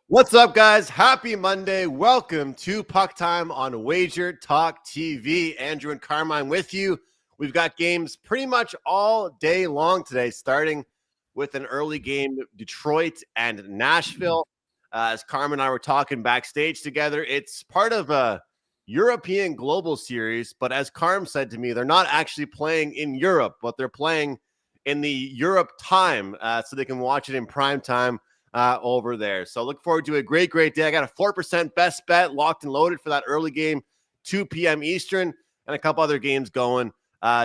What's up, guys? Happy Monday. Welcome to Puck Time on WagerTalk TV. Andrew and Carmine with you. We've got games pretty much all day long today, starting with an early game, Detroit and Nashville. As Carmine and I were talking backstage together, it's part of a European global series, but as Carm said to me, they're not actually playing in Europe, but they're playing in the Europe time, so they can watch it in prime time over there. So look forward to a great day. I got a 4% best bet locked and loaded for that early game, 2 p.m. Eastern, and a couple other games going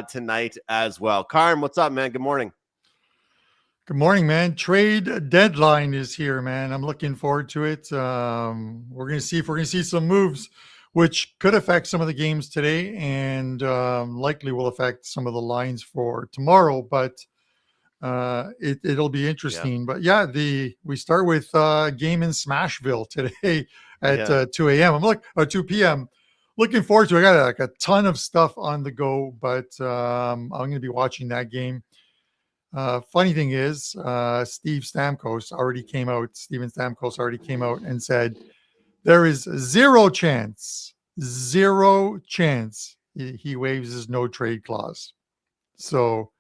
tonight as well. Carm, what's up, man? Good morning. Good morning, man. Trade deadline is here, man. I'm looking forward to it. We're going to see if we're going to see some moves, which could affect some of the games today and likely will affect some of the lines for tomorrow. But it'll be interesting. But yeah, we start with game in Smashville today at 2 a.m. 2 p.m. Looking forward to it. I got like a ton of stuff on the go, but I'm going to be watching that game. Funny thing is, Steven Stamkos already came out and said there is zero chance he waives his no trade clause. So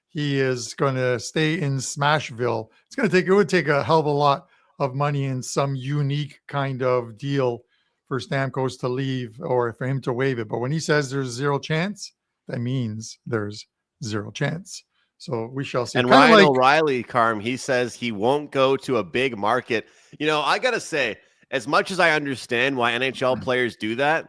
he is going to stay in Smashville. It would take a hell of a lot of money and some unique kind of deal for Stamkos to leave or for him to waive it. But when he says there's zero chance, that means there's zero chance. So we shall see. And Ryan O'Reilly, Carm, he says he won't go to a big market. You know, I got to say, as much as I understand why NHL players do that,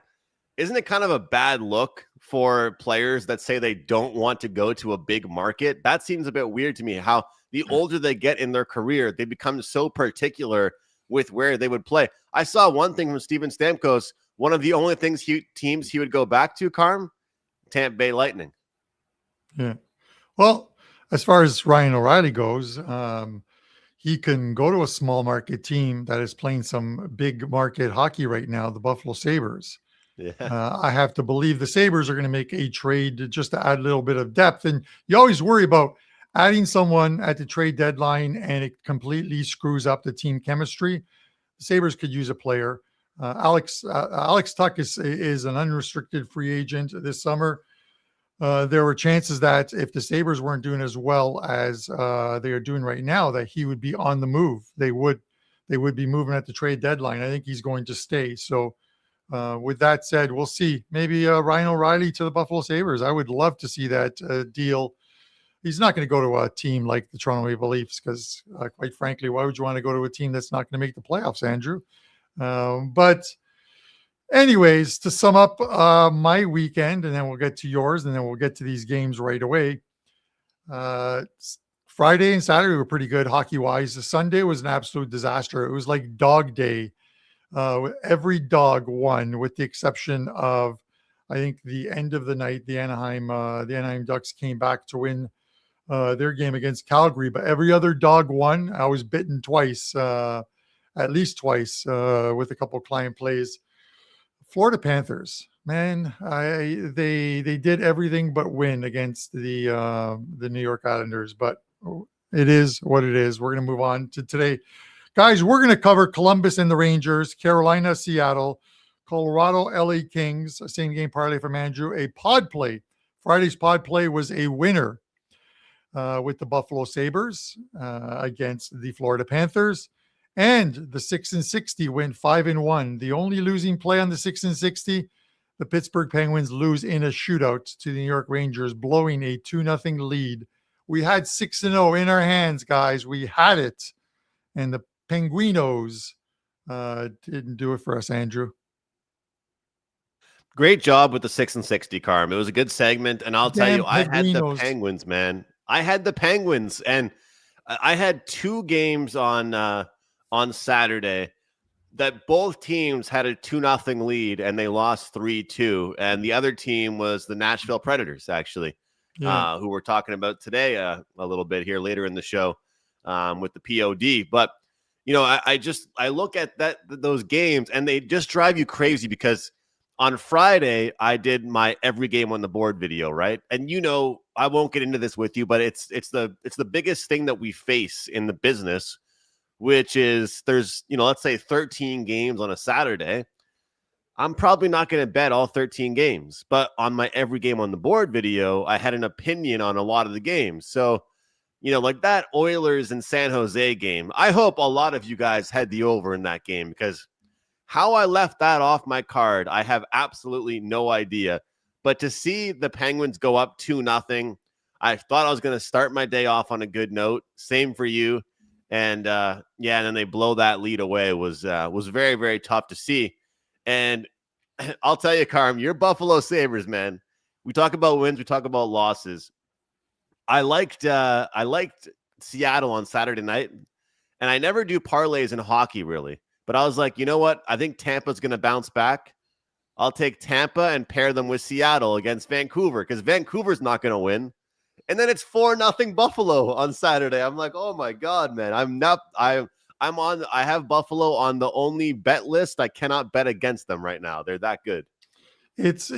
isn't it kind of a bad look for players that say they don't want to go to a big market? That seems a bit weird to me, how the older they get in their career, they become so particular with where they would play. I saw one thing from Steven Stamkos, one of the only teams he would go back to, Carm, Tampa Bay Lightning. Yeah. Well, as far as Ryan O'Reilly goes, he can go to a small market team that is playing some big market hockey right now, the Buffalo Sabres. Yeah. I have to believe the Sabres are going to make a trade just to add a little bit of depth. And you always worry about adding someone at the trade deadline and it completely screws up the team chemistry. The Sabres could use a player. Alex Tuch is an unrestricted free agent this summer. There were chances that if the Sabres weren't doing as well as they are doing right now, that he would be on the move. They would be moving at the trade deadline. I think he's going to stay. So with that said, we'll see. Maybe Ryan O'Reilly to the Buffalo Sabres. I would love to see that deal. He's not going to go to a team like the Toronto Maple Leafs because, quite frankly, why would you want to go to a team that's not going to make the playoffs, Andrew? But anyways, to sum up my weekend, and then we'll get to yours, and then we'll get to these games right away. Friday and Saturday were pretty good hockey-wise. Sunday was an absolute disaster. It was like dog day. Every dog won, with the exception of, I think, the end of the night. The Anaheim Ducks came back to win their game against Calgary, but every other dog won. I was bitten twice, at least twice, with a couple of client plays. Florida Panthers, man, they did everything but win against the New York Islanders, but it is what it is. We're going to move on to today. Guys, we're going to cover Columbus and the Rangers, Carolina, Seattle, Colorado, LA Kings, same game parlay from Andrew, a pod play. Friday's pod play was a winner with the Buffalo Sabres against the Florida Panthers. And the 6-60 went 5-1. The only losing play on the 6-60, the Pittsburgh Penguins lose in a shootout to the New York Rangers, blowing a 2-0 lead. We had 6-0 in our hands, guys. We had it. And the Penguinos didn't do it for us, Andrew. Great job with the 6-60, Carm. It was a good segment. And I'll tell you, I had the Penguins, man. I had the Penguins. And I had two games on Saturday that both teams had a 2-0 lead and they lost 3-2. And the other team was the Nashville Predators, actually, who we're talking about today a little bit here later in the show with the POD. But, you know, I look at those games and they just drive you crazy because on Friday I did my every game on the board video, right? And, you know, I won't get into this with you, but it's the biggest thing that we face in the business which is there's, let's say 13 games on a Saturday. I'm probably not going to bet all 13 games, but on my every game on the board video, I had an opinion on a lot of the games. So, like that Oilers and San Jose game, I hope a lot of you guys had the over in that game, because how I left that off my card, I have absolutely no idea. But to see the Penguins go up 2-0, I thought I was going to start my day off on a good note. Same for you. And and then they blow that lead away was very, very tough to see. And I'll tell you, Carm, your Buffalo Sabres, man. We talk about wins, we talk about losses. I liked Seattle on Saturday night, and I never do parlays in hockey really. But I was like, you know what? I think Tampa's going to bounce back. I'll take Tampa and pair them with Seattle against Vancouver, because Vancouver's not going to win. And then it's 4-0 Buffalo on Saturday. I'm like, oh my God, man. I have Buffalo on the only bet list. I cannot bet against them right now. They're that good. It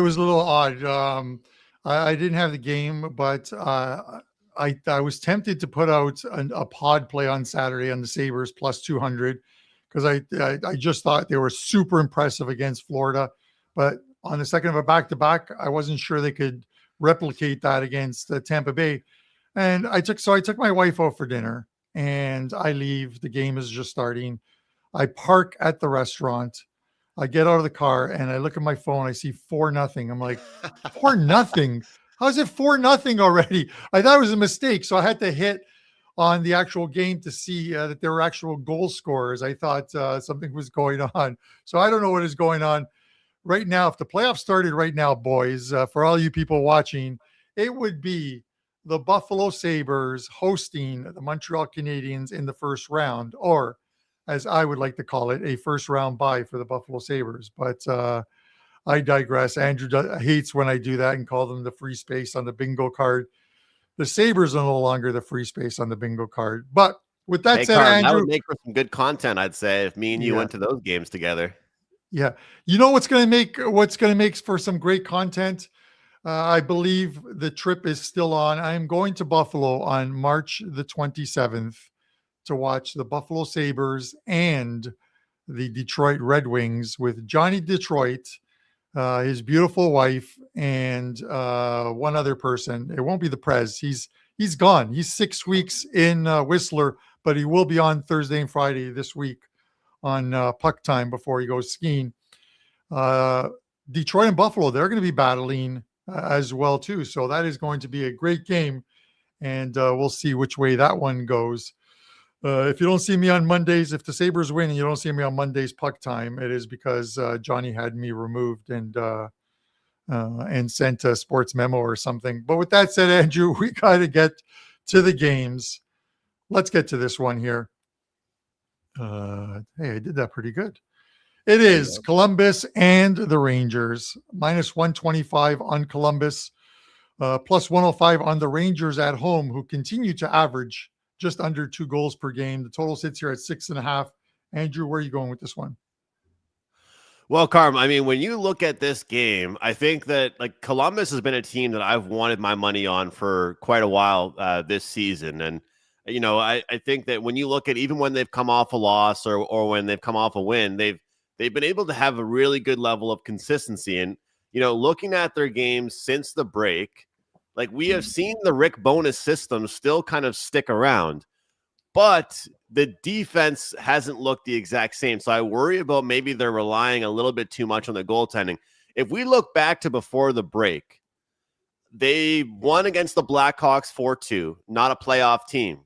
was a little odd. I didn't have the game, but I was tempted to put out a pod play on Saturday on the Sabres plus 200, because I just thought they were super impressive against Florida. But on the second of a back-to-back, I wasn't sure they could replicate that against Tampa Bay. And I took my wife out for dinner, and I leave. The game is just starting. I park at the restaurant. I get out of the car and I look at my phone. I see 4-0. I'm like, 4-0? How's it 4-0 already? I thought it was a mistake. So I had to hit on the actual game to see that there were actual goal scorers. I thought something was going on. So I don't know what is going on right now. If the playoffs started right now, boys, for all you people watching, it would be the Buffalo Sabres hosting the Montreal Canadiens in the first round, or as I would like to call it, a first round bye for the Buffalo Sabres. But I digress. Andrew hates when I do that and call them the free space on the bingo card. The Sabres are no longer the free space on the bingo card. But with that said, Carm, Andrew, that would make for some good content, I'd say, if me and you went to those games together. Yeah. You know what's going to make for some great content? I believe the trip is still on. I am going to Buffalo on March the 27th to watch the Buffalo Sabres and the Detroit Red Wings with Johnny Detroit, his beautiful wife, and one other person. It won't be the Prez. He's gone. He's 6 weeks in Whistler, but he will be on Thursday and Friday this week on PuckTime before he goes skiing. Detroit and Buffalo, they're going to be battling as well too. So that is going to be a great game, and we'll see which way that one goes. If you don't see me on Mondays, if the Sabres win and you don't see me on Mondays PuckTime, it is because Johnny had me removed and sent a Sportsmemo or something. But with that said, Andrew, we got to get to the games. Let's get to this one here. Hey, I did that pretty good. It is Columbus and the Rangers. Minus 125 on Columbus, plus 105 on the Rangers at home, who continue to average just under 2 goals per game. The total sits here at 6.5. Andrew, where are you going with this one? Well, Carm, I mean, when you look at this game, I think that Columbus has been a team that I've wanted my money on for quite a while this season. And, I think that when you look at even when they've come off a loss or when they've come off a win, they've been able to have a really good level of consistency. And, looking at their games since the break, we have seen the Rick Bowness system still kind of stick around, but the defense hasn't looked the exact same. So I worry about maybe they're relying a little bit too much on the goaltending. If we look back to before the break, they won against the Blackhawks 4-2, not a playoff team.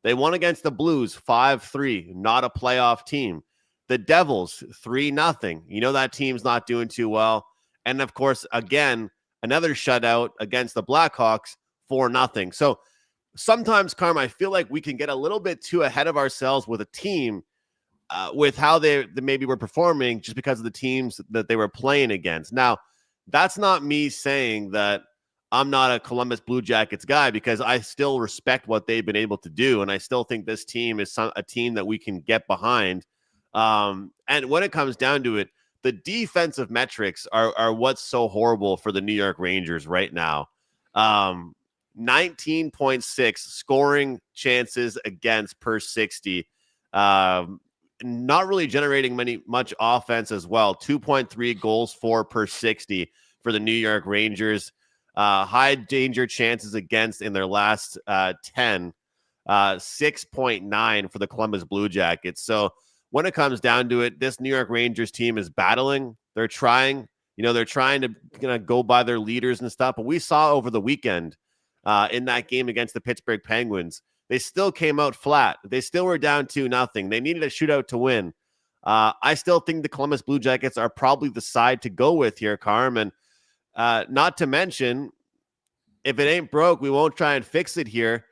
They won against the Blues 5-3, not a playoff team. The Devils 3-0. That team's not doing too well. And of course, again, another shutout against the Blackhawks 4-0. So sometimes, Carm, I feel like we can get a little bit too ahead of ourselves with a team with how they maybe were performing just because of the teams that they were playing against. Now, that's not me saying that I'm not a Columbus Blue Jackets guy, because I still respect what they've been able to do. And I still think this team is a team that we can get behind. And when it comes down to it, the defensive metrics are what's so horrible for the New York Rangers right now. 19.6 scoring chances against per 60. Not really generating much offense as well. 2.3 goals for per 60 for the New York Rangers. High danger chances against in their last 10. 6.9 for the Columbus Blue Jackets. So when it comes down to it, this New York Rangers team is battling. They're trying to go by their leaders and stuff. But we saw over the weekend in that game against the Pittsburgh Penguins, they still came out flat. They still were down 2-0. They needed a shootout to win. I still think the Columbus Blue Jackets are probably the side to go with here, Carm. And not to mention, if it ain't broke, we won't try and fix it here.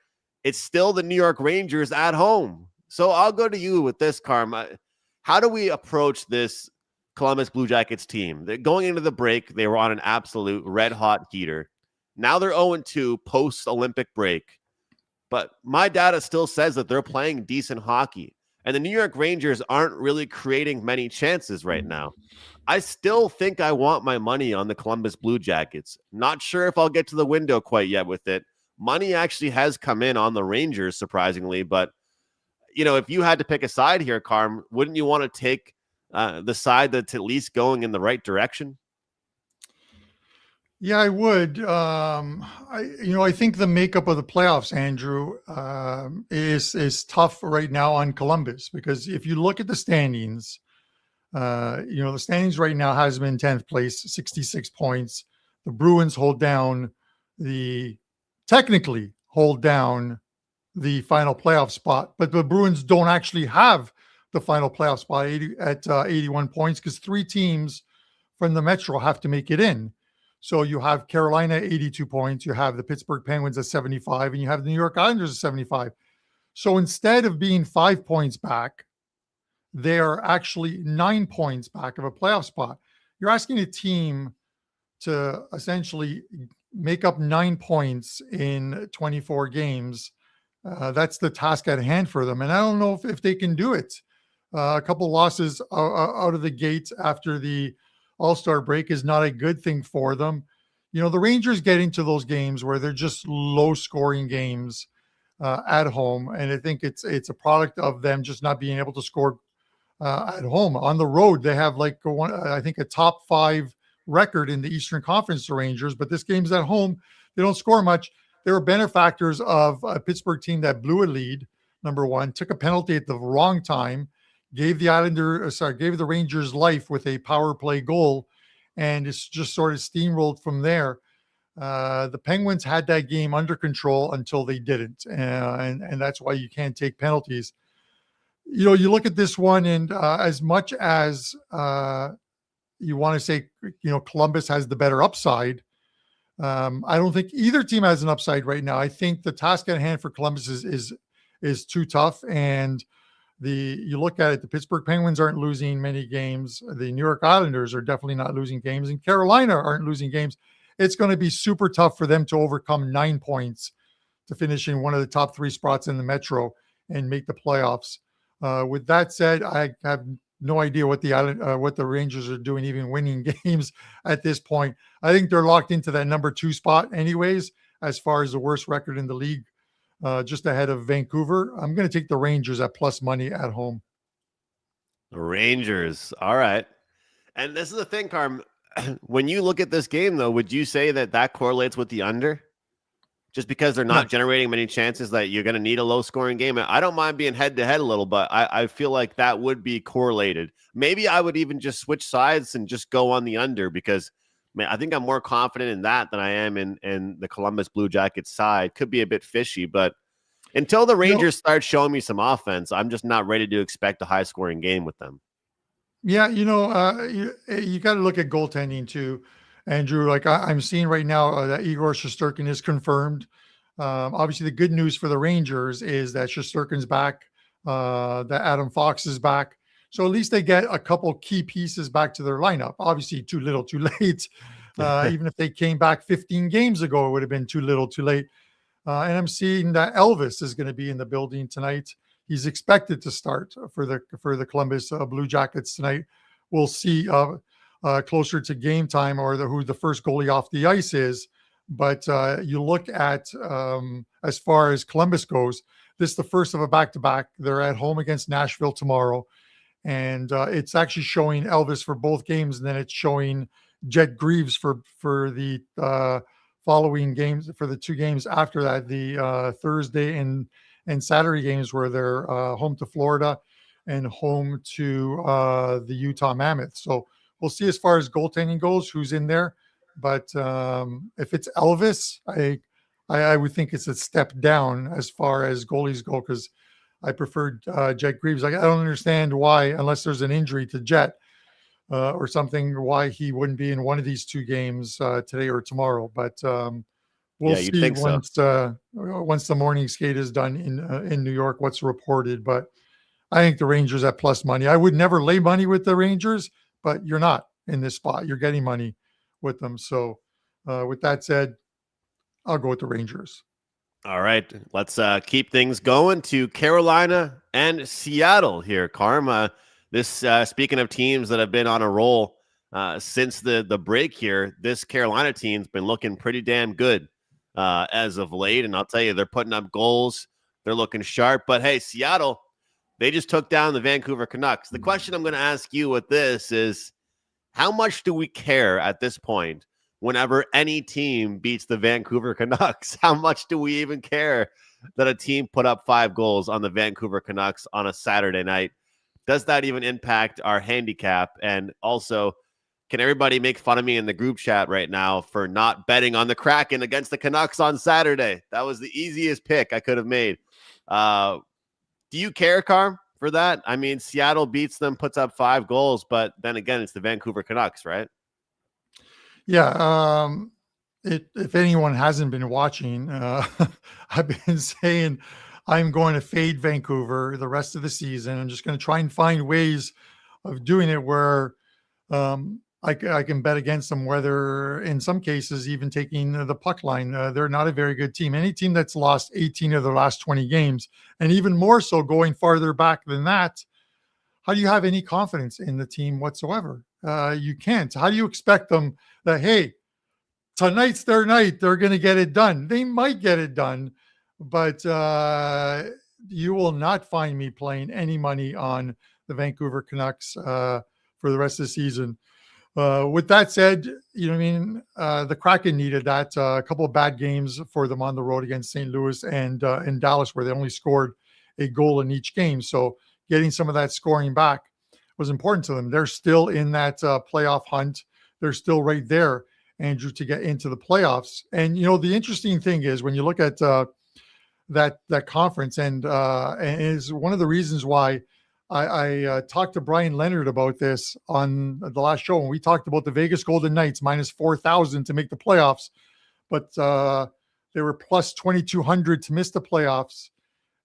It's still the New York Rangers at home. So I'll go to you with this, Carm. How do we approach this Columbus Blue Jackets team? They're going into the break. They were on an absolute red-hot heater. Now they're 0-2 post-Olympic break. But my data still says that they're playing decent hockey. And the New York Rangers aren't really creating many chances right now. I still think I want my money on the Columbus Blue Jackets. Not sure if I'll get to the window quite yet with it. Money actually has come in on the Rangers, surprisingly. But, if you had to pick a side here, Carm, wouldn't you want to take the side that's at least going in the right direction? Yeah, I would. I think the makeup of the playoffs, Andrew, is tough right now on Columbus, because if you look at the standings, the standings right now has been 10th place, 66 points. The Bruins technically hold down the final playoff spot, but the Bruins don't actually have the final playoff spot at 81 points, because 3 teams from the Metro have to make it in. So you have Carolina 82 points, you have the Pittsburgh Penguins at 75, and you have the New York Islanders at 75. So instead of being 5 points back, they're actually 9 points back of a playoff spot. You're asking a team to essentially make up 9 points in 24 games. That's the task at hand for them. And I don't know if they can do it. A couple losses out of the gate after the All-Star break is not a good thing for them. The Rangers get into those games where they're just low-scoring games at home, and I think it's a product of them just not being able to score at home. On the road, they have a top 5 record in the Eastern Conference, the Rangers, but this game's at home. They don't score much. They were benefactors of a Pittsburgh team that blew a lead, number one, took a penalty at the wrong time, gave the Rangers life with a power play goal, and it's just sort of steamrolled from there. The Penguins had that game under control until they didn't, and that's why you can't take penalties. You look at this one, and as much as you want to say, Columbus has the better upside, I don't think either team has an upside right now. I think the task at hand for Columbus is too tough, and you look at it, the Pittsburgh Penguins aren't losing many games. The New York Islanders are definitely not losing games, and Carolina aren't losing games. It's going to be super tough for them to overcome 9 points to finish in one of the top 3 spots in the Metro and make the playoffs. With that said, I have no idea what the Rangers are doing, even winning games at this point. I think they're locked into that number 2 spot anyways, as far as the worst record in the league. Just ahead of Vancouver. I'm going to take the Rangers at plus money at home. The Rangers. All right. And this is the thing, Carm. When you look at this game, though, would you say that correlates with the under? Just because they're not generating many chances, that you're going to need a low-scoring game? I don't mind being head-to-head a little, but I feel like that would be correlated. Maybe I would even just switch sides and just go on the under, because I think I'm more confident in that than I am in the Columbus Blue Jackets side. Could be a bit fishy, but until the Rangers start showing me some offense, I'm just not ready to expect a high-scoring game with them. Yeah, you got to look at goaltending too, Andrew. Like I'm seeing right now that Igor Shesterkin is confirmed. Obviously, the good news for the Rangers is that Shesterkin's back, that Adam Fox is back. So at least they get a couple key pieces back to their lineup. Obviously, too little, too late. Even if they came back 15 games ago, it would have been too little, too late. And I'm seeing that Elvis is going to be in the building tonight. He's expected to start for the Columbus Blue Jackets tonight. We'll see closer to game time, or who the first goalie off the ice is. But you look at as far as Columbus goes, this is the first of a back-to-back. They're at home against Nashville tomorrow, and it's actually showing Elvis for both games, and then it's showing Jet Greaves for the following games, for the 2 games after that, the Thursday and Saturday games, where they're home to Florida and home to the Utah Mammoth. So we'll see as far as goaltending goes, who's in there. But if it's Elvis, I would think it's a step down as far as goalies go, because I preferred Jet Greaves. I don't understand why, unless there's an injury to Jet or something, why he wouldn't be in one of these 2 games today or tomorrow. But we'll see once the morning skate is done in New York, what's reported. But I think the Rangers at plus money. I would never lay money with the Rangers, but you're not in this spot. You're getting money with them. So with that said, I'll go with the Rangers. All right, let's keep things going to Carolina and Seattle here. Karma, this speaking of teams that have been on a roll since the break here, this Carolina team's been looking pretty damn good as of late. And I'll tell you, they're putting up goals. They're looking sharp. But hey, Seattle, they just took down the Vancouver Canucks. The question I'm going to ask you with this is, how much do we care at this point whenever any team beats the Vancouver Canucks? How much do we even care that a team put up 5 goals on the Vancouver Canucks on a Saturday night? Does that even impact our handicap? And also, can everybody make fun of me in the group chat right now for not betting on the Kraken against the Canucks on Saturday? That was the easiest pick I could have made. Do you care, Carm, for that? I mean, Seattle beats them, puts up 5 goals, but then again, it's the Vancouver Canucks, right? Yeah. If anyone hasn't been watching, I've been saying I'm going to fade Vancouver the rest of the season. I'm just going to try and find ways of doing it where I can bet against them, whether in some cases even taking the puck line. They're not a very good team. Any team that's lost 18 of their last 20 games, and even more so going farther back than that, how do you have any confidence in the team whatsoever? You can't. How do you expect them that, hey, tonight's their night, they're going to get it done? They might get it done, but you will not find me playing any money on the Vancouver Canucks for the rest of the season. With that said, you know what I mean? The Kraken needed that. A couple of bad games for them on the road against St. Louis and in Dallas, where they only scored a goal in each game. So getting some of that scoring back was important to them. They're still in that playoff hunt. They're still right there, Andrew, to get into the playoffs. And, you know, the interesting thing is when you look at that conference, and is one of the reasons why I talked to Brian Leonard about this on the last show, and we talked about the Vegas Golden Knights minus 4,000 to make the playoffs, but they were plus 2,200 to miss the playoffs.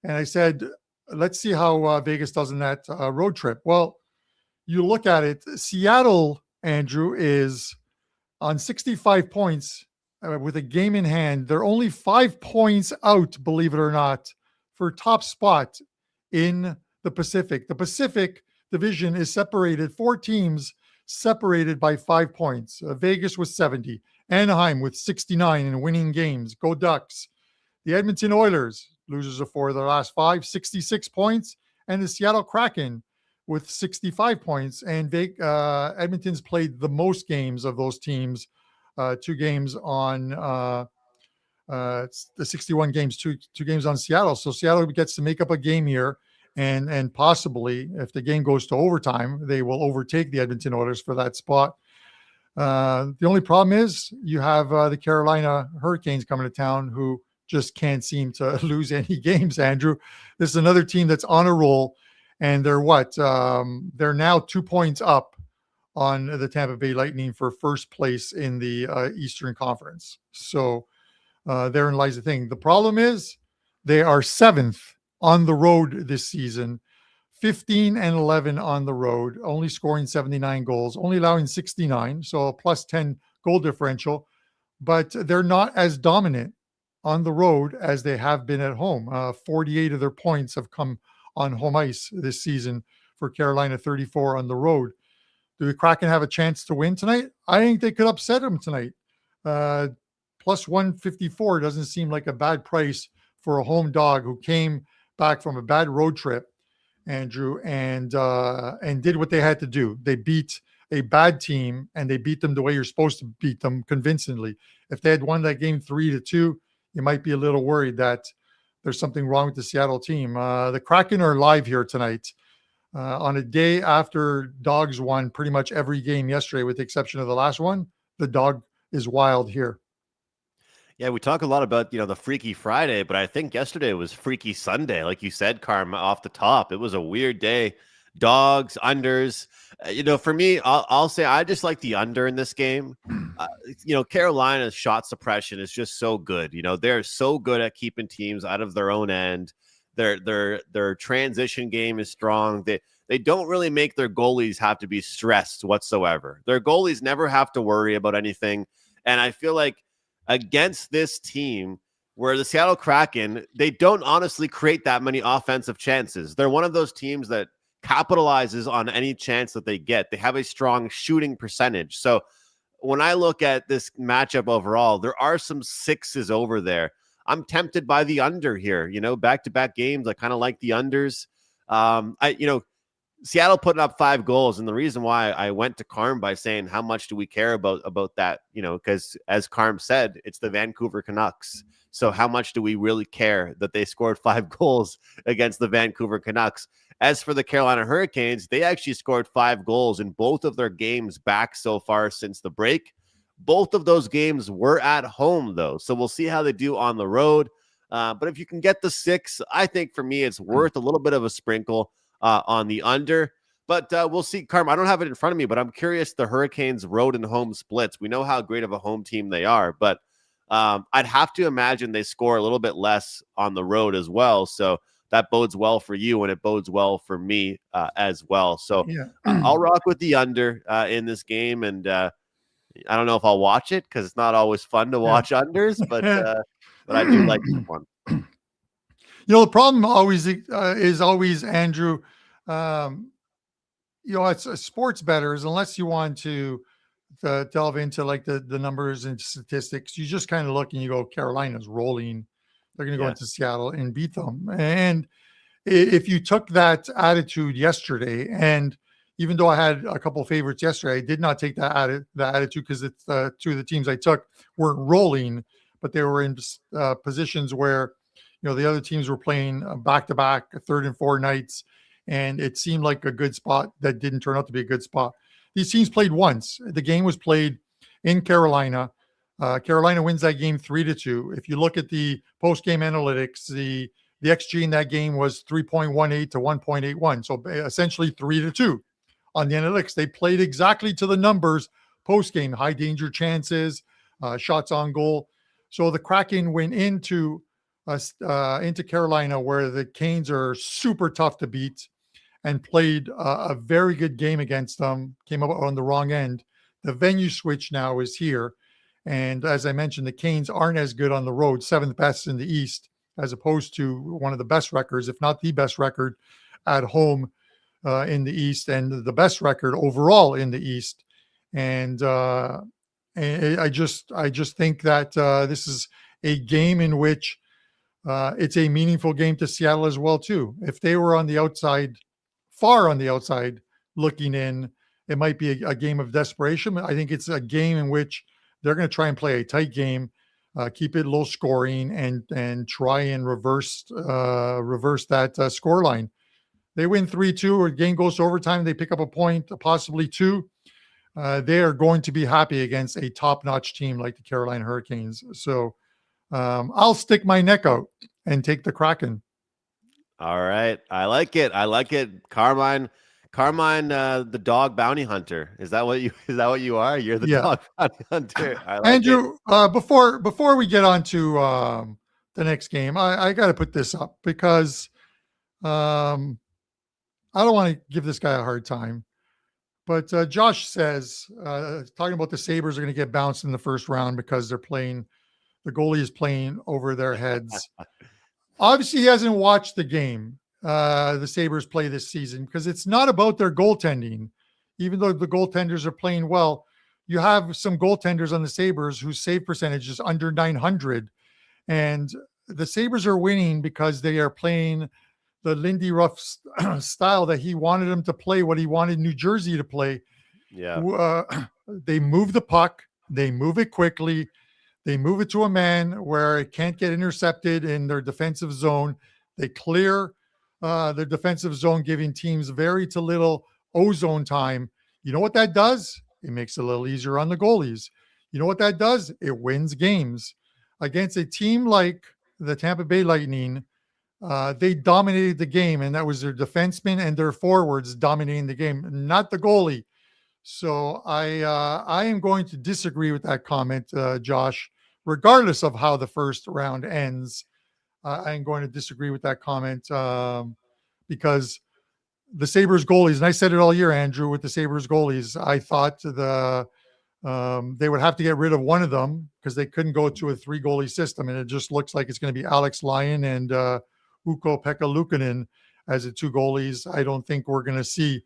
And I said, let's see how Vegas does in that road trip. Well, you look at it, Seattle, Andrew, is on 65 points with a game in hand. They're only 5 points out, believe it or not, for top spot in the Pacific. The Pacific division is separated, 4 teams separated by 5 points. Vegas with 70, Anaheim with 69 in winning games. Go Ducks. The Edmonton Oilers, losers of 4 of their last 5, 66 points. And the Seattle Kraken with 65 points. And Edmonton's played the most games of those teams, 2 games on the 61 games, two games on Seattle. So Seattle gets to make up a game here. And possibly, if the game goes to overtime, they will overtake the Edmonton Oilers for that spot. The only problem is you have the Carolina Hurricanes coming to town, who just can't seem to lose any games, Andrew. This is another team that's on a roll, and they're they're now 2 points up on the Tampa Bay Lightning for first place in the Eastern Conference. So therein lies the thing. The problem is they are 7th on the road this season, 15 and 11 on the road, only scoring 79 goals, only allowing 69, so a plus 10 goal differential, but they're not as dominant on the road as they have been at home. 48 of their points have come on home ice this season for Carolina, 34 on the road. Do the Kraken have a chance to win tonight? I think they could upset them tonight. plus 154 doesn't seem like a bad price for a home dog who came back from a bad road trip, Andrew, and did what they had to do. They beat a bad team, and they beat them the way you're supposed to beat them, convincingly. If they had won that game 3-2, you might be a little worried that there's something wrong with the Seattle team. The Kraken are live here tonight on a day after Dogs won pretty much every game yesterday, with the exception of the last one. The dog is wild here. Yeah, we talk a lot about, the Freaky Friday, but I think yesterday was Freaky Sunday. Like you said, Carm, off the top, it was a weird day. Dogs, unders. For me, I'll say I just like the under in this game. Carolina's shot suppression is just so good. They're so good at keeping teams out of their own end. Their transition game is strong. They don't really make their goalies have to be stressed whatsoever. Their goalies never have to worry about anything. And I feel like against this team, where the Seattle Kraken, they don't honestly create that many offensive chances. They're one of those teams that capitalizes on any chance that they get. They have a strong shooting percentage. So when I look at this matchup overall, there are some sixes over there. I'm tempted by the under here. Back-to-back games, I kind of like the unders. Seattle putting up 5 goals, and the reason why I went to Carm by saying how much do we care about that, because as Carm said, it's the Vancouver Canucks. So how much do we really care that they scored 5 goals against the Vancouver Canucks? As for the Carolina Hurricanes, they actually scored 5 goals in both of their games back so far since the break. Both of those games were at home, though, so we'll see how they do on the road. But if you can get the 6, I think for me it's worth a little bit of a sprinkle on the under. But we'll see. Carm, I don't have it in front of me, but I'm curious the Hurricanes' road and home splits. We know how great of a home team they are, but I'd have to imagine they score a little bit less on the road as well. So that bodes well for you, and it bodes well for me as well. So Yeah. I'll rock with the under in this game, and I don't know if I'll watch it because it's not always fun to watch unders, but I do like this one. The problem always is always, Andrew, it's sports bettors, unless you want to delve into like the numbers and statistics, you just kind of look and you go, Carolina's rolling. They're going to go into Seattle and beat them. And if you took that attitude yesterday, and even though I had a couple of favorites yesterday, I did not take that attitude because it's 2 of the teams I took weren't rolling, but they were in positions where the other teams were playing back-to-back 3rd and 4 nights, and it seemed like a good spot that didn't turn out to be a good spot. These teams played once. The game was played in Carolina. Carolina wins that game 3-2. If you look at the post-game analytics, the XG in that game was 3.18 to 1.81. So essentially 3-2 on the analytics. They played exactly to the numbers post-game, high danger chances, shots on goal. So the Kraken went into Carolina, where the Canes are super tough to beat, and played a very good game against them, came up on the wrong end. The venue switch now is here. And as I mentioned, the Canes aren't as good on the road, 7th best in the East, as opposed to one of the best records, if not the best record at home in the East, and the best record overall in the East. And I just think that this is a game in which it's a meaningful game to Seattle as well, too. If they were on the outside, far on the outside, looking in, it might be a game of desperation. I think it's a game in which they're going to try and play a tight game, keep it low scoring, and try and reverse that score line. They win 3-2, or game goes to overtime. They pick up a point, possibly 2. They are going to be happy against a top-notch team like the Carolina Hurricanes. So I'll stick my neck out and take the Kraken. All right. I like it. Carmine, the dog bounty hunter. Is that what you are? You're the dog bounty hunter. I like Andrew, before we get on to the next game, I got to put this up because I don't want to give this guy a hard time. But Josh says, talking about the Sabres are going to get bounced in the first round because the goalie is playing over their heads. Obviously, he hasn't watched the game the Sabres play this season, because it's not about their goaltending. Even though the goaltenders are playing well, you have some goaltenders on the Sabres whose save percentage is under 900. And the Sabres are winning because they are playing the Lindy Ruff style that he wanted them to play, what he wanted New Jersey to play. Yeah. They move the puck. They move it quickly. They move it to a man where it can't get intercepted in their defensive zone. They clear their defensive zone, giving teams very to little ozone time. You know what that does? It makes it a little easier on the goalies. You know what that does? It wins games. Against a team like the Tampa Bay Lightning, they dominated the game, and that was their defensemen and their forwards dominating the game, not the goalie. So I am going to disagree with that comment, Josh, regardless of how the first round ends. I am going to disagree with that comment because the Sabres goalies, and I said it all year, Andrew, with the Sabres goalies, I thought they would have to get rid of one of them because they couldn't go to a 3 goalie system. And it just looks like it's going to be Alex Lyon and Ukko-Pekka Luukkonen as the 2 goalies. I don't think we're going to see,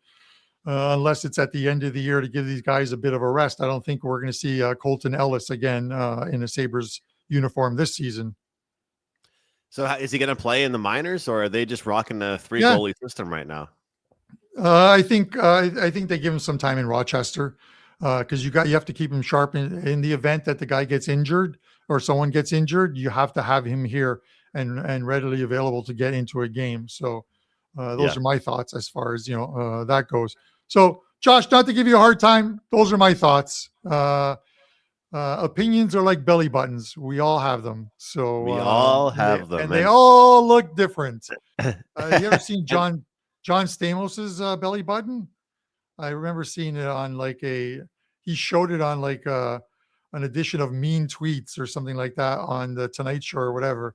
unless it's at the end of the year to give these guys a bit of a rest, I don't think we're going to see Colton Ellis again in a Sabres uniform this season. So is he going to play in the minors, or are they just rocking the 3 goalie system right now? I think they give him some time in Rochester because you have to keep him sharp in the event that the guy gets injured or someone gets injured. You have to have him here and readily available to get into a game. So those are my thoughts as far as that goes. So Josh, not to give you a hard time, those are my thoughts. Opinions are like belly buttons. We all have them. So we all have them, and they all look different. You ever seen John Stamos's belly button? I remember seeing it on he showed it on an edition of Mean Tweets or something like that on the Tonight Show or whatever,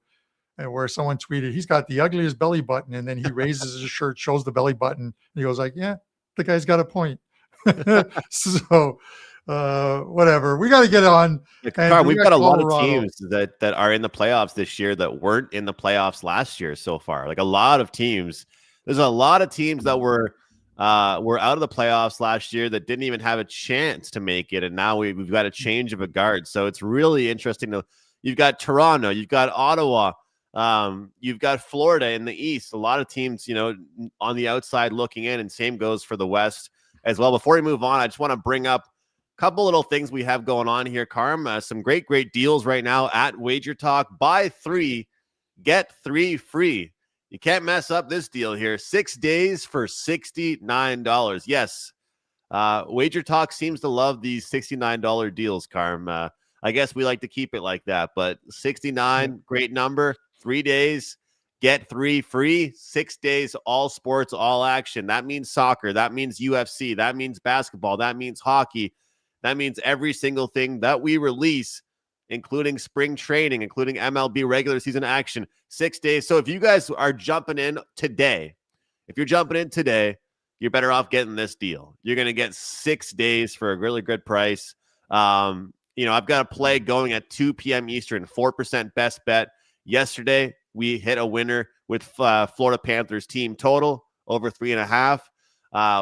and where someone tweeted, he's got the ugliest belly button, and then he raises his shirt, shows the belly button, and he goes like, yeah, the guy's got a point. So whatever, we got to get on. Carl, we've got a lot of teams that are in the playoffs this year that weren't in the playoffs last year so far. Like a lot of teams. There's a lot of teams that were out of the playoffs last year that didn't even have a chance to make it, and now we've got a change of a guard. So it's really interesting. You've got Toronto, you've got Ottawa, you've got Florida in the East. A lot of teams, on the outside looking in, and same goes for the West as well. Before we move on, I just want to bring up a couple little things we have going on here, Carm. Some great deals right now at WagerTalk. Buy 3, get 3 free. You can't mess up this deal here. 6 days for $69. Yes. WagerTalk seems to love these $69 deals, Carm. I guess we like to keep it like that, but 69, great number. 3 days, get 3 free. 6 days, all sports, all action. That means soccer. That means UFC. That means basketball. That means hockey. That means every single thing that we release, including spring training, including MLB regular season action, 6 days. So if you guys are jumping in today, you're better off getting this deal. You're going to get 6 days for a really good price. I've got a play going at 2 p.m. Eastern, 4% best bet. Yesterday, we hit a winner with Florida Panthers team total over 3.5.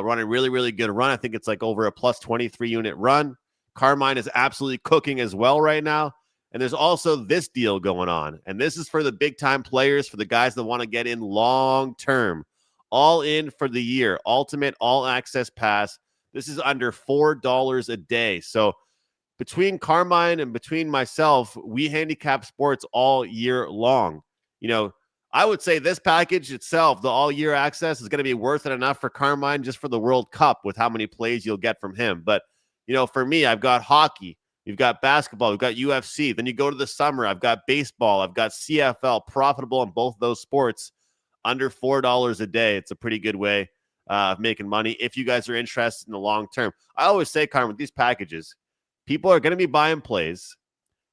Running really, really good run. I think it's like over a plus 23 unit run. Carmine is absolutely cooking as well right now. And there's also this deal going on. And this is for the big time players, for the guys that want to get in long term. All in for the year. Ultimate all access pass. This is under $4 a day. So between Carmine and between myself, we handicap sports all year long. I would say this package itself, the all year access, is going to be worth it enough for Carmine just for the World Cup with how many plays you'll get from him. But, for me, I've got hockey, you've got basketball, we've got UFC. Then you go to the summer, I've got baseball, I've got CFL, profitable in both those sports, under $4 a day. It's a pretty good way of making money if you guys are interested in the long term. I always say, Carmen, with these packages, people are going to be buying plays.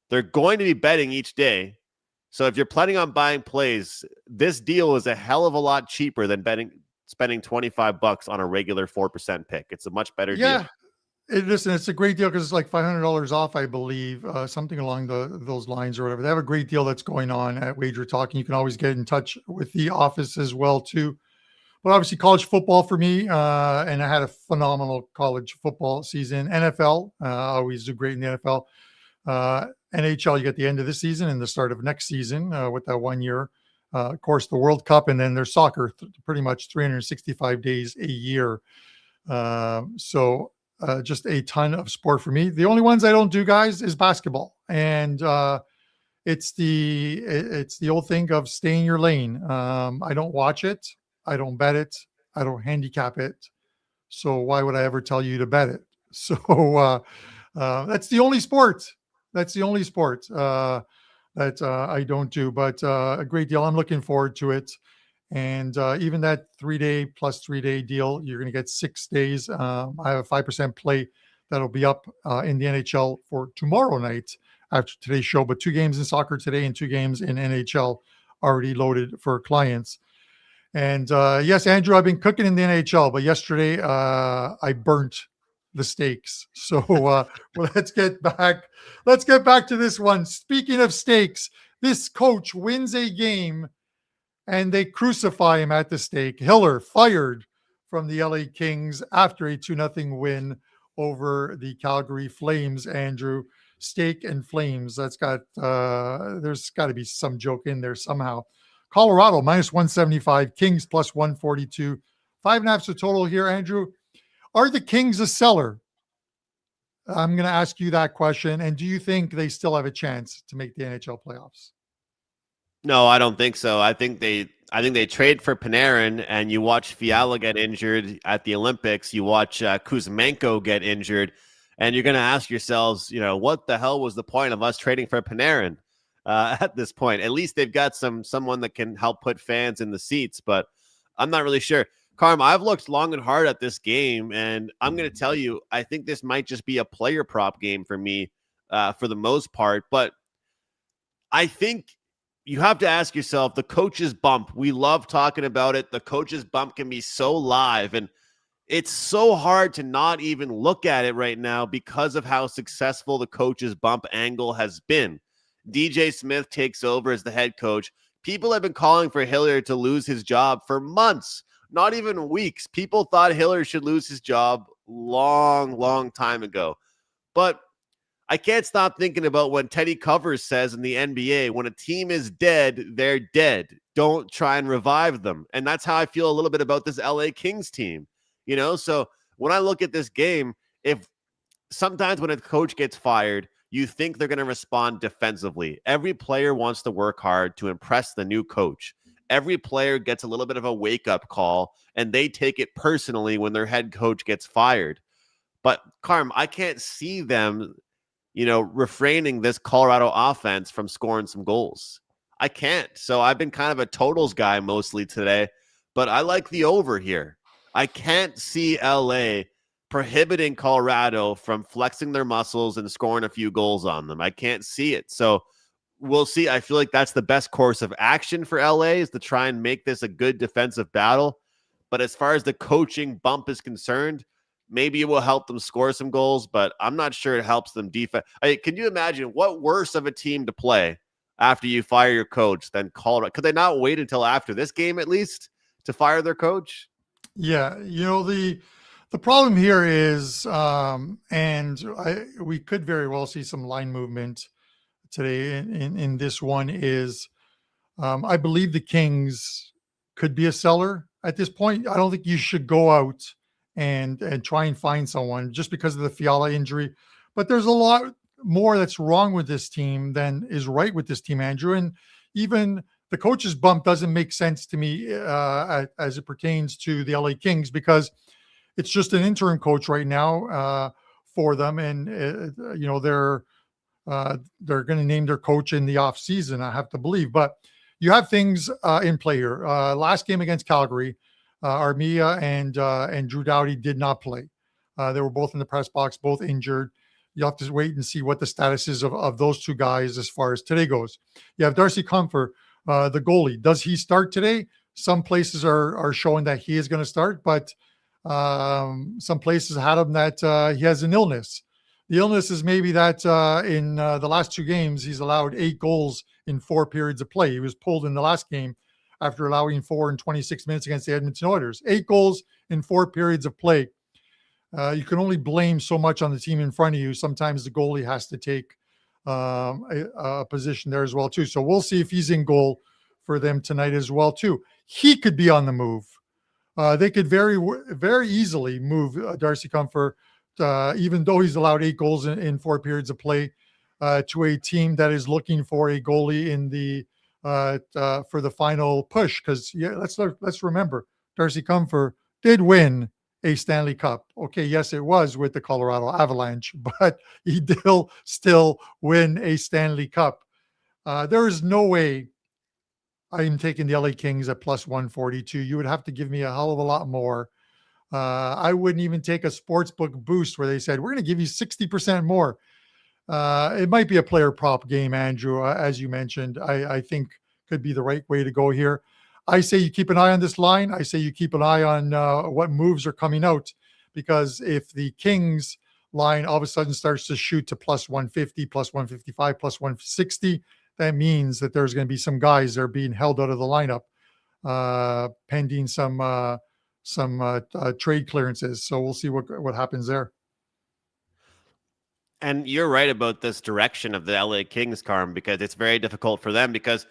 They're going to be betting each day. So if you're planning on buying plays, this deal is a hell of a lot cheaper than spending $25 on a regular 4% pick. It's a much better deal. It's a great deal because it's like $500 off, I believe, something along those lines or whatever. They have a great deal that's going on at WagerTalk, and you can always get in touch with the office as well too But obviously college football for me, and I had a phenomenal college football season. NFL, always do great in the NFL. NHL, you get the end of this season and the start of next season with that 1 year. Of course, the World Cup, and then there's soccer, pretty much 365 days a year. So just a ton of sport for me. The only ones I don't do, guys, is basketball. And it's the old thing of stay in your lane. I don't watch it. I don't bet it. I don't handicap it. So why would I ever tell you to bet it? So that's the only sport. That's the only sport that I don't do, but a great deal. I'm looking forward to it. And even that 3-day plus 3-day deal, you're going to get 6 days. I have a 5% play that'll be up in the NHL for tomorrow night after today's show, but 2 games in soccer today and 2 games in NHL already loaded for clients. And yes, Andrew, I've been cooking in the NHL, but yesterday I burnt the steaks. So well, let's get back to this one. Speaking of steaks, this coach wins a game and they crucify him at the stake. Hiller fired from the LA Kings after a 2-0 win over the Calgary Flames. Andrew, steak and flames. That's got there's got to be some joke in there somehow. Colorado minus 175, Kings plus 142. 5.5 the total here, Andrew. Are the Kings a seller? I'm going to ask you that question. And do you think they still have a chance to make the NHL playoffs? No, I don't think so. I think they trade for Panarin, and you watch Fiala get injured at the Olympics. You watch Kuzmenko get injured, and you're going to ask yourselves, what the hell was the point of us trading for Panarin at this point? At least they've got someone that can help put fans in the seats, but I'm not really sure. Carm, I've looked long and hard at this game, and I'm going to tell you, I think this might just be a player prop game for me for the most part. But I think you have to ask yourself, the coach's bump, we love talking about it. The coach's bump can be so live, and it's so hard to not even look at it right now because of how successful the coach's bump angle has been. DJ Smith takes over as the head coach. People have been calling for Hiller to lose his job for months. Not even weeks. People thought Hiller should lose his job long time ago. But I can't stop thinking about what Teddy Covers says in the NBA. When a team is dead, they're dead. Don't try and revive them. And that's how I feel a little bit about this LA Kings team. So when I look at this game, if sometimes when a coach gets fired, you think they're going to respond defensively. Every player wants to work hard to impress the new coach. Every player gets a little bit of a wake-up call, and they take it personally when their head coach gets fired. But, Carm, I can't see them, refraining this Colorado offense from scoring some goals. I can't. So I've been kind of a totals guy mostly today, but I like the over here. I can't see LA prohibiting Colorado from flexing their muscles and scoring a few goals on them. I can't see it. So we'll see. I feel like that's the best course of action for LA, is to try and make this a good defensive battle. But as far as the coaching bump is concerned, maybe it will help them score some goals, but I'm not sure it helps them defense. Can you imagine what worse of a team to play after you fire your coach than Colorado? Could they not wait until after this game at least to fire their coach? Yeah, the problem here is, we could very well see some line movement today in this one is, I believe the Kings could be a seller at this point. I don't think you should go out and try and find someone just because of the Fiala injury. But there's a lot more that's wrong with this team than is right with this team, Andrew. And even the coach's bump doesn't make sense to me as it pertains to the LA Kings, because it's just an interim coach right now for them. And, they're going to name their coach in the off season, I have to believe. But you have things in play here. Last game against Calgary, Armia and Drew Doughty did not play. They were both in the press box, both injured. You'll have to wait and see what the status is of those two guys as far as today goes. You have Darcy Comfort, the goalie. Does he start today? Some places are showing that he is going to start, but some places had him that he has an illness. The illness is maybe that in the last 2 games, he's allowed 8 goals in 4 periods of play. He was pulled in the last game after allowing 4 in 26 minutes against the Edmonton Oilers. 8 goals in 4 periods of play. You can only blame so much on the team in front of you. Sometimes the goalie has to take a position there as well too. So we'll see if he's in goal for them tonight as well too. He could be on the move. They could very, very easily move Darcy Comfer, even though he's allowed 8 goals in 4 periods of play, to a team that is looking for a goalie in the for the final push. Because let's remember, Darcy Comfer did win a Stanley Cup. Okay, yes, it was with the Colorado Avalanche, but he did still win a Stanley Cup. There is no way I'm taking the LA Kings at plus 142. You would have to give me a hell of a lot more. I wouldn't even take a sportsbook boost where they said, we're going to give you 60% more. It might be a player prop game, Andrew, as you mentioned. I think could be the right way to go here. I say you keep an eye on this line. I say you keep an eye on what moves are coming out, because if the Kings line all of a sudden starts to shoot to plus 150, plus 155, plus 160, that means that there's going to be some guys that are being held out of the lineup pending some trade clearances. So we'll see what happens there. And you're right about this direction of the LA Kings, Carm, because it's very difficult for them because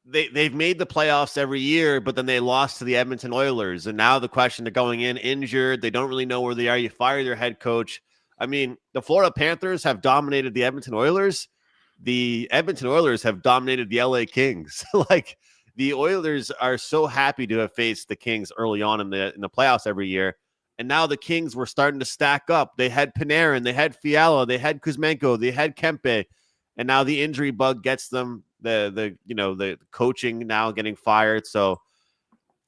they've made the playoffs every year, but then they lost to the Edmonton Oilers. And now the question, they're going in injured. They don't really know where they are. You fire their head coach. I mean, the Florida Panthers have dominated the Edmonton Oilers. The Edmonton Oilers have dominated the LA Kings. Like, the Oilers are so happy to have faced the Kings early on in the playoffs every year. And now the Kings were starting to stack up. They had Panarin, they had Fiala, they had Kuzmenko, they had Kempe. And now the injury bug gets them. The coaching now getting fired. So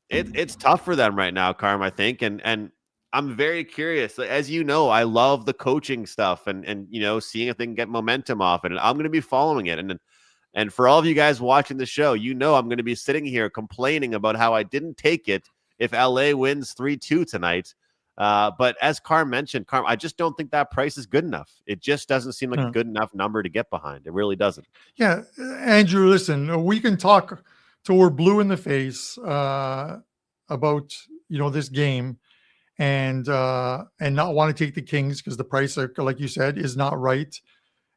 it's tough for them right now, Carm, I think. And I'm very curious. As you know, I love the coaching stuff and seeing if they can get momentum off it. And I'm going to be following it. And for all of you guys watching the show, I'm going to be sitting here complaining about how I didn't take it if LA wins 3-2 tonight. But as Carm mentioned, I just don't think that price is good enough. It just doesn't seem like a good enough number to get behind. It really doesn't. Yeah, Andrew, listen, we can talk till we're blue in the face about this game and not want to take the Kings because the price, like you said, is not right.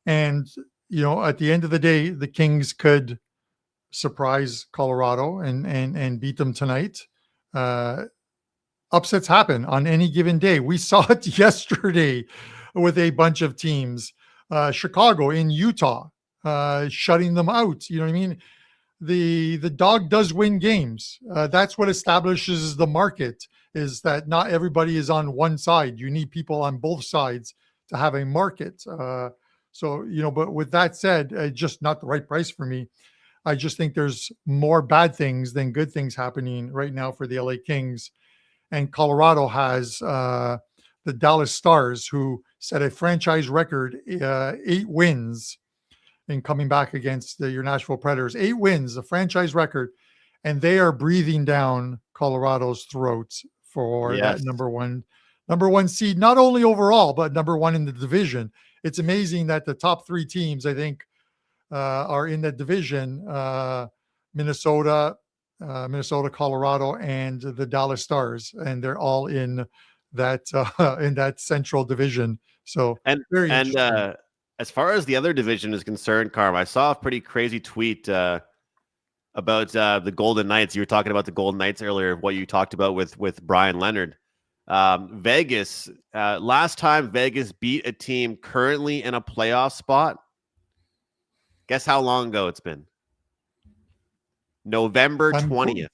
And at the end of the day, the Kings could surprise Colorado and beat them tonight. Upsets happen on any given day. We saw it yesterday with a bunch of teams. Chicago in Utah, shutting them out. You know what I mean? The dog does win games. That's what establishes the market, is that not everybody is on one side. You need people on both sides to have a market. But with that said, just not the right price for me. I just think there's more bad things than good things happening right now for the LA Kings. And Colorado has the Dallas Stars, who set a franchise record, 8 wins in coming back against your Nashville Predators. 8 wins, a franchise record. And they are breathing down Colorado's throats for that number one seed, not only overall, but number 1 in the division. It's amazing that the top 3 teams, I think, are in that division. Minnesota, Colorado, and the Dallas Stars, and they're all in that central division. So very interesting. As far as the other division is concerned, Carm, I saw a pretty crazy tweet about the Golden Knights. You were talking about the Golden Knights earlier, what you talked about with Brian Leonard. Vegas, last time Vegas beat a team currently in a playoff spot, guess how long ago it's been? November 20th.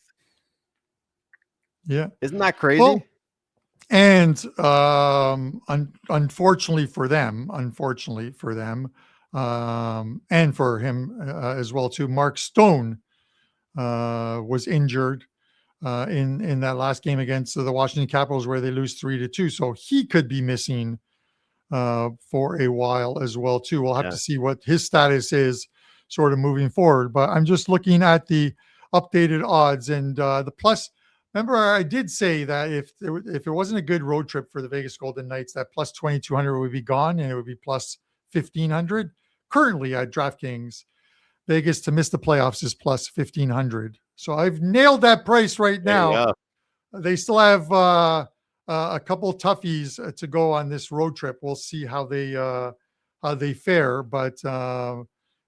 Yeah. Isn't that crazy? Well, and unfortunately for them, and for him as well too, Mark Stone was injured in that last game against the Washington Capitals, where they lose 3-2. So he could be missing for a while as well too. We'll have to see what his status is sort of moving forward. But I'm just looking at the updated odds and the plus. Remember, I did say that if it wasn't a good road trip for the Vegas Golden Knights, that plus 2,200 would be gone and it would be plus 1,500. Currently at DraftKings, Vegas to miss the playoffs is plus 1,500. So I've nailed that price right There you now. go. They still have a couple toughies to go on this road trip. We'll see how they fare, but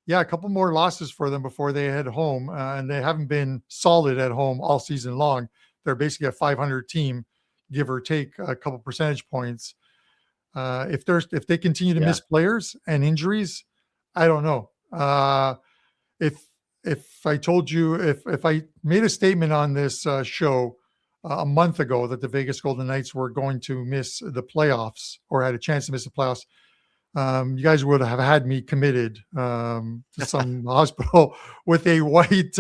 yeah, a couple more losses for them before they head home, and they haven't been solid at home all season long. They're basically a 500 team, give or take a couple percentage points. If they continue to Yeah. miss players and injuries, I don't know. If I told you, if I made a statement on this show a month ago that the Vegas Golden Knights were going to miss the playoffs or had a chance to miss the playoffs, you guys would have had me committed to some hospital with a white,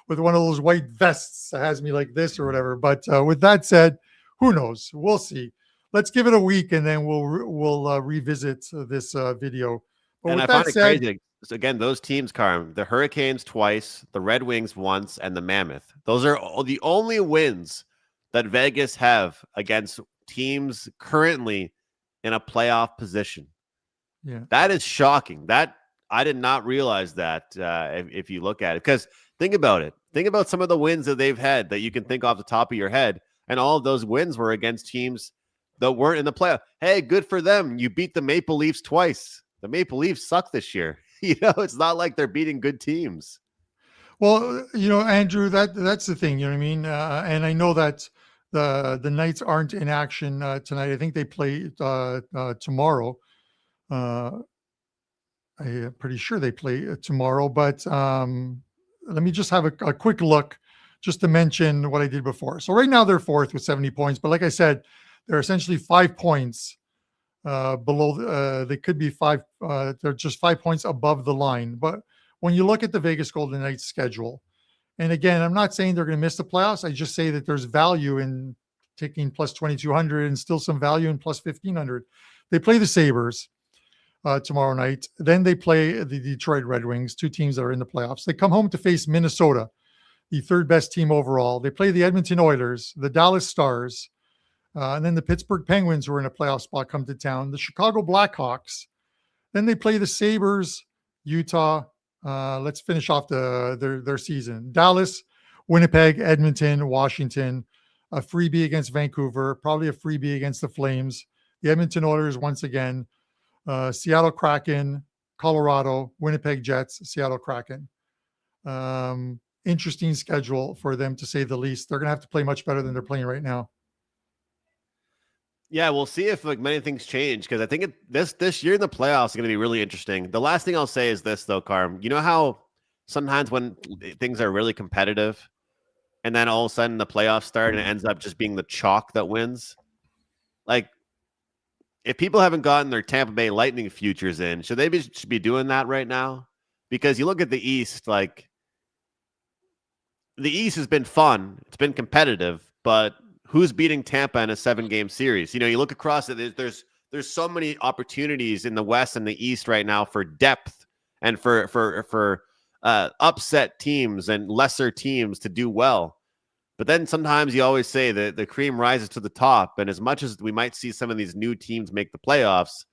with one of those white vests that has me like this or whatever. But with that said, who knows? We'll see. Let's give it a week and then we'll revisit this video. But And with I find that it said, crazy. So again, those teams, Carm, the Hurricanes twice, the Red Wings once, and the Mammoth. Those are the only wins that Vegas have against teams currently in a playoff position. yeah, That is shocking. That I did not realize that if you look at it. Because think about it. Think about some of the wins that they've had that you can think off the top of your head. And all of those wins were against teams that weren't in the playoff. Hey, good for them. You beat the Maple Leafs twice. The Maple Leafs suck this year. It's not like they're beating good teams. well, Andrew, that's the thing. You know what I mean? And I know that the Knights aren't in action tonight. I think they play tomorrow. I'm pretty sure they play tomorrow. But let me just have a quick look, just to mention what I did before. So right now they're fourth with 70 points. But like I said, they're essentially 5 points below. They could be five. They're just 5 points above the line. But when you look at the Vegas Golden Knights schedule, and again, I'm not saying they're going to miss the playoffs. I just say that there's value in taking plus 2,200 and still some value in plus 1,500. They play the Sabres tomorrow night. Then they play the Detroit Red Wings, two teams that are in the playoffs. They come home to face Minnesota, the third best team overall. They play the Edmonton Oilers, the Dallas Stars, and then the Pittsburgh Penguins, who are in a playoff spot, come to town. The Chicago Blackhawks. Then they play the Sabres, Utah. Let's finish off their season. Dallas, Winnipeg, Edmonton, Washington. A freebie against Vancouver. Probably a freebie against the Flames. The Edmonton Oilers once again. Seattle Kraken, Colorado, Winnipeg Jets, Seattle Kraken. Interesting schedule for them, to say the least. They're going to have to play much better than they're playing right now. Yeah, we'll see if many things change, because I think this year in the playoffs is going to be really interesting. The last thing I'll say is this, though, Carm. You know how sometimes when things are really competitive and then all of a sudden the playoffs start and it ends up just being the chalk that wins? Like, if people haven't gotten their Tampa Bay Lightning futures in, should they should be doing that right now? Because you look at the East, like, the East has been fun. It's been competitive, but who's beating Tampa in a 7-game series? You look across it, there's so many opportunities in the West and the East right now for depth and for upset teams and lesser teams to do well. But then sometimes you always say that the cream rises to the top. And as much as we might see some of these new teams make the playoffs,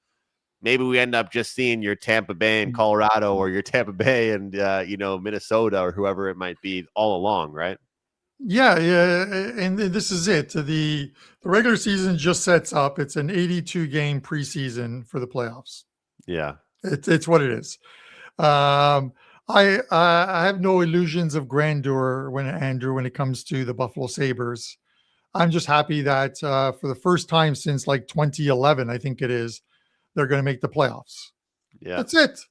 maybe we end up just seeing your Tampa Bay and Colorado, or your Tampa Bay and, Minnesota, or whoever it might be all along, right? Yeah, and this is it. The regular season just sets up. It's an 82-game preseason for the playoffs. Yeah. It's what it is. I have no illusions of grandeur when it comes to the Buffalo Sabres. I'm just happy that for the first time since like 2011, I think it is, they're going to make the playoffs. Yeah. That's it.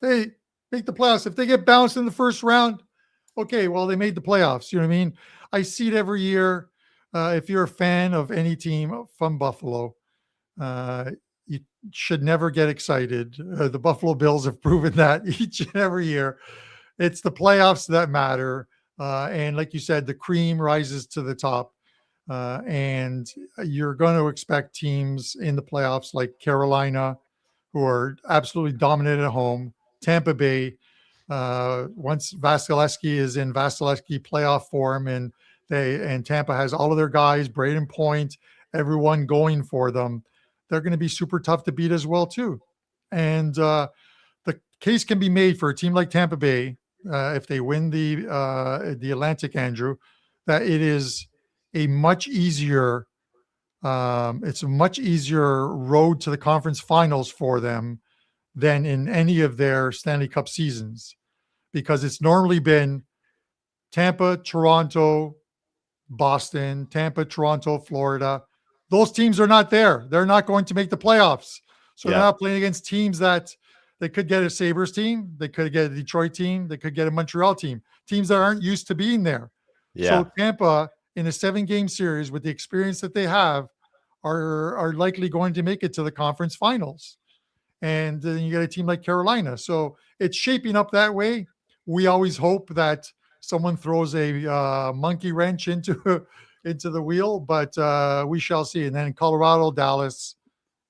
They make the playoffs. If they get bounced in the first round, okay, well, they made the playoffs. You know what I mean? I see it every year. If you're a fan of any team from Buffalo, you should never get excited. The Buffalo Bills have proven that each and every year. It's the playoffs that matter. And like you said, the cream rises to the top. And you're going to expect teams in the playoffs like Carolina, who are absolutely dominant at home, Tampa Bay. Once Vasilevsky is in Vasilevsky playoff form, and Tampa has all of their guys, Braden Point, everyone going for them, they're going to be super tough to beat as well too. And the case can be made for a team like Tampa Bay if they win the Atlantic, Andrew, that it is a much easier it's a much easier road to the conference finals for them than in any of their Stanley Cup seasons, because it's normally been Tampa, Toronto, Boston, Tampa, Toronto, Florida. Those teams are not there. They're not going to make the playoffs. So they're not playing against teams that they could get a Sabres team, they could get a Detroit team, they could get a Montreal team, teams that aren't used to being there. Yeah. So Tampa, in a 7-game series with the experience that they have, are likely going to make it to the conference finals. And then you get a team like Carolina. So it's shaping up that way. We always hope that someone throws a monkey wrench into the wheel, but we shall see. And then Colorado, Dallas,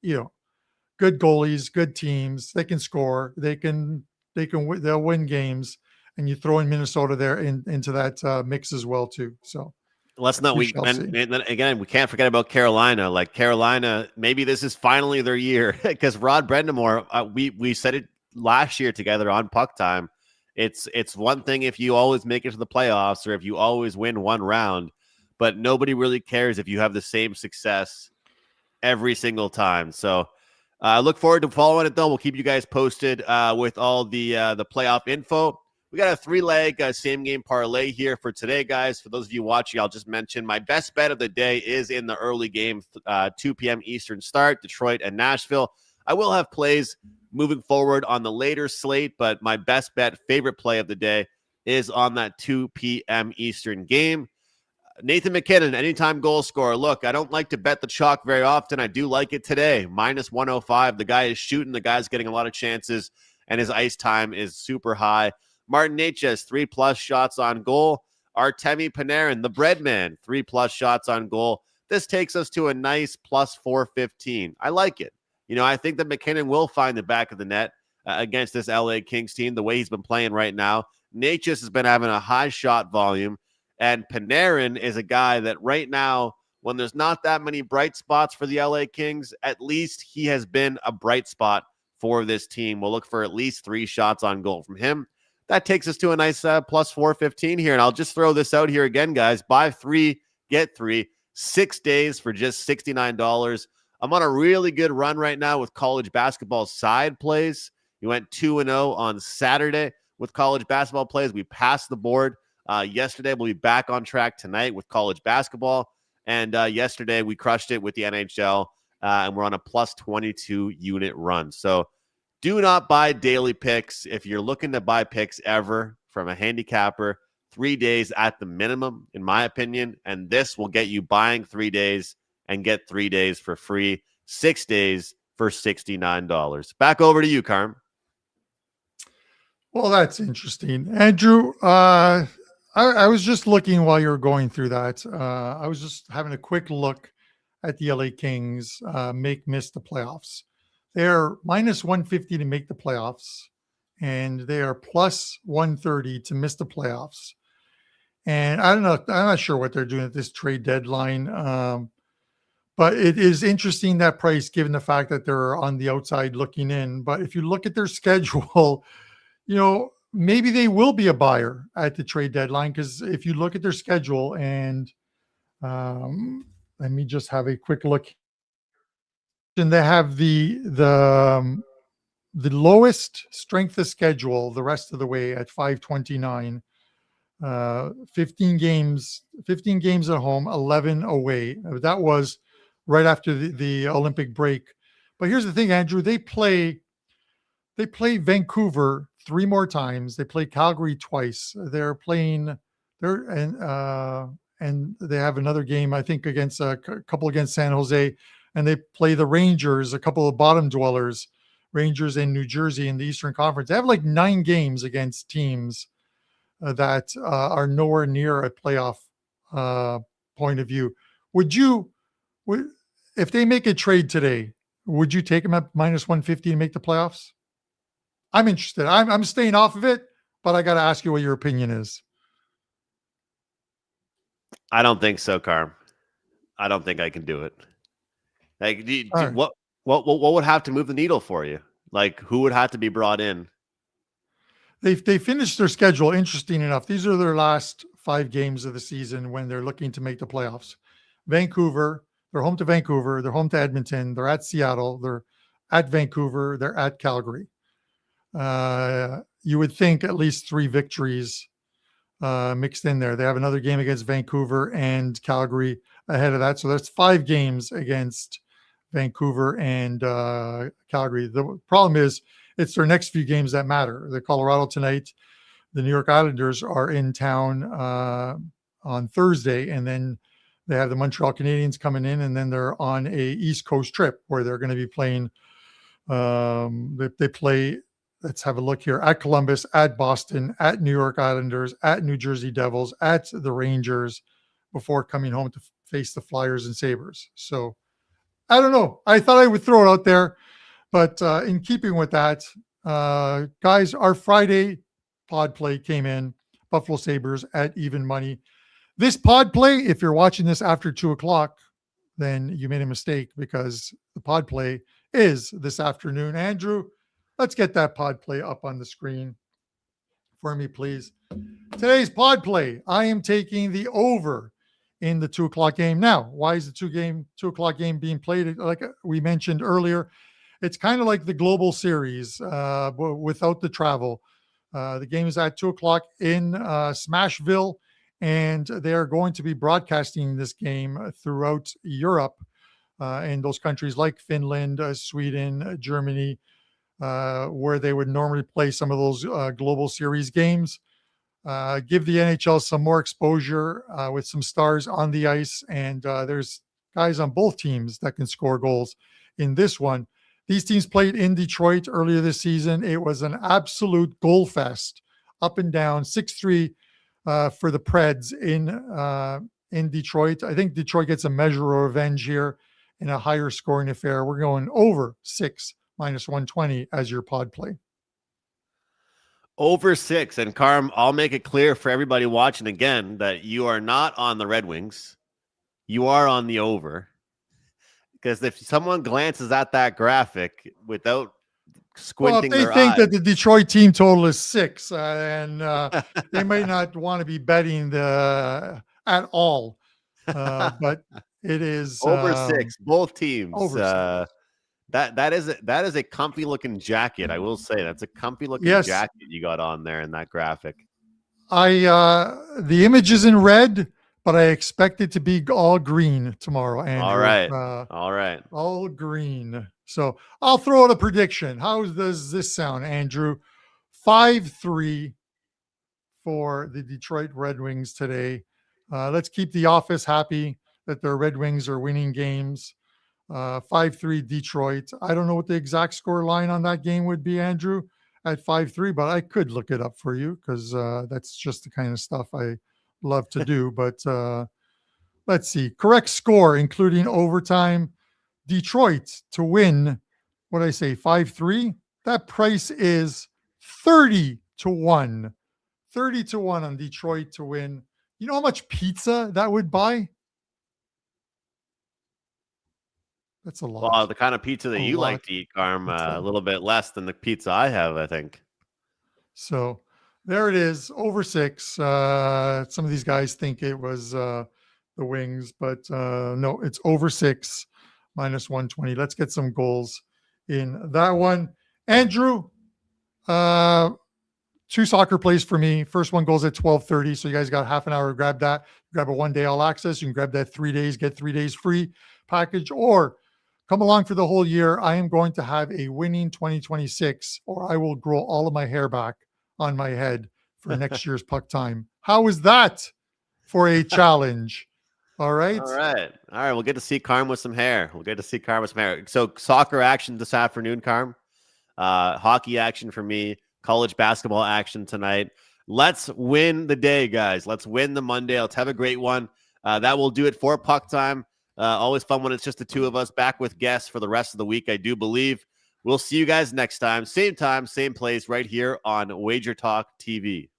good goalies, good teams. They can score. They'll win games. And you throw in Minnesota there into that mix as well too. So let's not. And again, we can't forget about Carolina. Like Carolina, maybe this is finally their year, because Rod Brendamore, we said it last year together on PuckTime. It's one thing if you always make it to the playoffs or if you always win one round, but nobody really cares if you have the same success every single time. So I look forward to following it, though. We'll keep you guys posted with all the playoff info. We got a 3-leg same-game parlay here for today, guys. For those of you watching, I'll just mention my best bet of the day is in the early game, 2 p.m. Eastern start, Detroit and Nashville. I will have plays moving forward on the later slate, but my best bet, favorite play of the day, is on that 2 p.m. Eastern game. Nathan McKinnon, anytime goal scorer. Look, I don't like to bet the chalk very often. I do like it today. Minus 105. The guy is shooting. The guy's getting a lot of chances, and his ice time is super high. Martin Necas, 3+ shots on goal. Artemi Panarin, the bread man, 3+ shots on goal. This takes us to a nice plus 415. I like it. I think that McKinnon will find the back of the net against this LA Kings team, the way he's been playing right now. Necas has been having a high shot volume, and Panarin is a guy that right now, when there's not that many bright spots for the LA Kings, at least he has been a bright spot for this team. We'll look for at least 3 shots on goal from him. That takes us to a nice plus 415 here. And I'll just throw this out here again, guys. Buy 3, get 3, 6 days for just $69. I'm on a really good run right now with college basketball side plays. We went 2-0 on Saturday with college basketball plays. We passed the board yesterday. We'll be back on track tonight with college basketball. And yesterday we crushed it with the NHL, and we're on a plus 22 unit run. So do not buy daily picks. If you're looking to buy picks ever from a handicapper, 3 days at the minimum, in my opinion. And this will get you buying 3 days and get 3 days for free, 6 days for $69. Back over to you, Carm. Well, that's interesting. Andrew, I was just looking while you were going through that. I was just having a quick look at the LA Kings miss the playoffs. They're minus 150 to make the playoffs, and they are plus 130 to miss the playoffs. And I don't know, I'm not sure what they're doing at this trade deadline. But it is interesting, that price, given the fact that they're on the outside looking in. But if you look at their schedule, maybe they will be a buyer at the trade deadline, because if you look at their schedule, and let me just have a quick look. And they have the lowest strength of schedule the rest of the way at 529. 15 games at home, 11 away. That was right after the Olympic break. But here's the thing, Andrew, they play Vancouver 3 more times. They play Calgary twice. And they have another game, I think, against a couple against San Jose, and they play the Rangers, a couple of bottom dwellers, Rangers in New Jersey in the Eastern Conference. They have like 9 games against teams that are nowhere near a playoff point of view. If they make a trade today, would you take them at minus 150 to make the playoffs? I'm interested. I'm staying off of it, but I got to ask you what your opinion is. I don't think so, Carm. I don't think I can do it. Like, what would have to move the needle for you? Like, who would have to be brought in? they finished their schedule. Interesting enough, these are their last 5 games of the season when they're looking to make the playoffs. Vancouver, they're home to Vancouver, they're home to Edmonton, they're at Seattle, they're at Vancouver, they're at Calgary. You would think at least 3 victories mixed in there. They have another game against Vancouver and Calgary ahead of that. So that's 5 games against Vancouver and Calgary. The problem is it's their next few games that matter. The Colorado tonight, the New York Islanders are in town on Thursday, and then they have the Montreal Canadiens coming in, and then they're on a East Coast trip where they're going to be playing. They play, let's have a look here, at Columbus, at Boston, at New York Islanders, at New Jersey Devils, at the Rangers before coming home to face the Flyers and Sabres. So I don't know. I thought I would throw it out there, but in keeping with that, guys, our Friday pod play came in, Buffalo Sabres at even money. This pod play, if you're watching this after 2:00, then you made a mistake because the pod play is this afternoon. Andrew, let's get that pod play up on the screen for me, please. Today's pod play, I am taking the over in the 2:00 game. Now, why is the 2:00 game being played? Like we mentioned earlier, it's kind of like the Global Series without the travel. The game is at 2:00 in Smashville, and they are going to be broadcasting this game throughout Europe and those countries like Finland, Sweden, Germany, where they would normally play some of those Global Series games. Give the NHL some more exposure with some stars on the ice, and there's guys on both teams that can score goals in this one. These teams played in Detroit earlier this season. It was an absolute goal fest, up and down, 6-3 for the Preds in Detroit. I think Detroit gets a measure of revenge here in a higher scoring affair. We're going over 6 minus 120 as your pod play. Over 6. And Carm, I'll make it clear for everybody watching again that you are not on the Red Wings. You are on the over. Because if someone glances at that graphic without squinting their eyes. Well, if they think that the Detroit team total is 6, and they may not want to be betting at all. But it is over 6, both teams. Over 6. That is a comfy looking jacket. I will say that's a comfy looking jacket you got on there in that graphic. The image is in red, but I expect it to be all green tomorrow, Andrew. All right. All green. So I'll throw out a prediction. How does this sound, Andrew? 5-3 for the Detroit Red Wings today. Let's keep the office happy that their Red Wings are winning games. 5-3 Detroit. I don't know what the exact score line on that game would be, Andrew, at 5-3, but I could look it up for you because that's just the kind of stuff I love to do. But let's see. Correct score, including overtime. Detroit to win, what did I say, 5-3? That price is 30-1. 30-1 on Detroit to win. You know how much pizza that would buy? That's a lot. Well, the kind of pizza that you like to eat, Carm, a little bit less than the pizza I have, I think. So there it is, over 6. Some of these guys think it was the Wings, but no, it's over 6 minus 120. Let's get some goals in that one. Andrew, 2 soccer plays for me. First one goes at 12:30, so you guys got half an hour to grab that. Grab a 1-day all access. You can grab that 3 days, get 3 days free package, or come along for the whole year. I am going to have a winning 2026, or I will grow all of my hair back on my head for next year's Puck Time. How is that for a challenge? All right. We'll get to see Carm with some hair. So soccer action this afternoon, Carm. Hockey action for me. College basketball action tonight. Let's win the day, guys. Let's win the Monday. Let's have a great one. That will do it for Puck Time. Always fun when it's just the two of us, back with guests for the rest of the week, I do believe. We'll see you guys next time. Same place, right here on WagerTalk TV.